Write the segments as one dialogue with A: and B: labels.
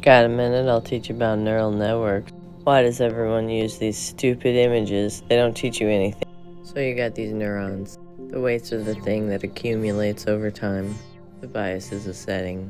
A: Got a minute? I'll teach you about neural networks. Why does everyone use these stupid images? They don't teach you anything. So you got these neurons. The weights are the thing that accumulates over time. The bias is a setting.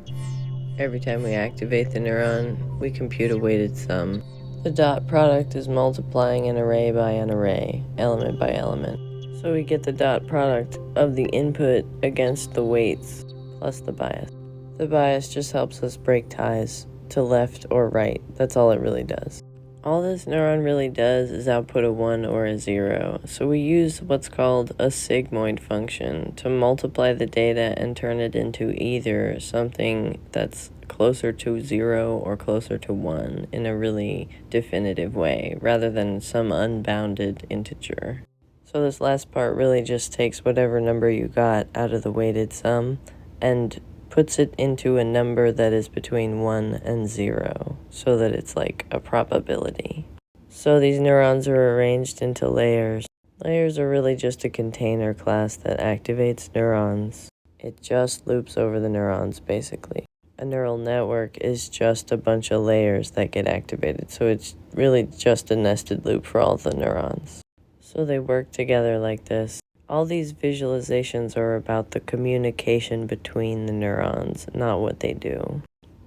A: Every time we activate the neuron, we compute a weighted sum. The dot product is multiplying an array by an array, element by element. So we get the dot product of the input against the weights plus the bias. The bias just helps us break ties to left or right. That's all it really does. All this neuron really does is output a 1 or a 0. So we use what's called a sigmoid function to multiply the data and turn it into either something that's closer to 0 or closer to 1 in a really definitive way, rather than some unbounded integer. So this last part really just takes whatever number you got out of the weighted sum and puts it into a number that is between 1 and 0, so that it's like a probability. So these neurons are arranged into layers. Layers are really just a container class that activates neurons. It just loops over the neurons, basically. A neural network is just a bunch of layers that get activated, so it's really just a nested loop for all the neurons. So they work together like this. All these visualizations are about the communication between the neurons, not what they do.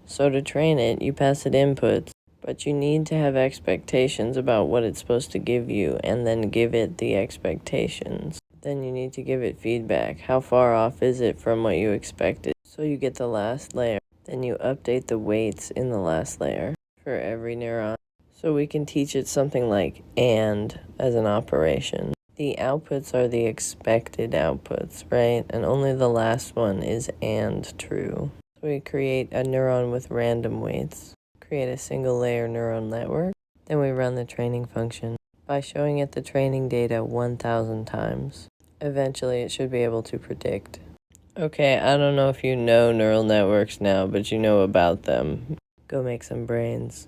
A: So to train it, you pass it inputs, but you need to have expectations about what it's supposed to give you, and then give it the expectations. Then you need to give it feedback. How far off is it from what you expected? So you get the last layer. Then you update the weights in the last layer for every neuron. So we can teach it something like AND as an operation. The outputs are the expected outputs, right? And only the last one is AND true. So we create a neuron with random weights, create a single layer neural network, then we run the training function by showing it the training data 1,000 times. Eventually it should be able to predict. Okay, I don't know if you know neural networks now, but you know about them. Go make some brains.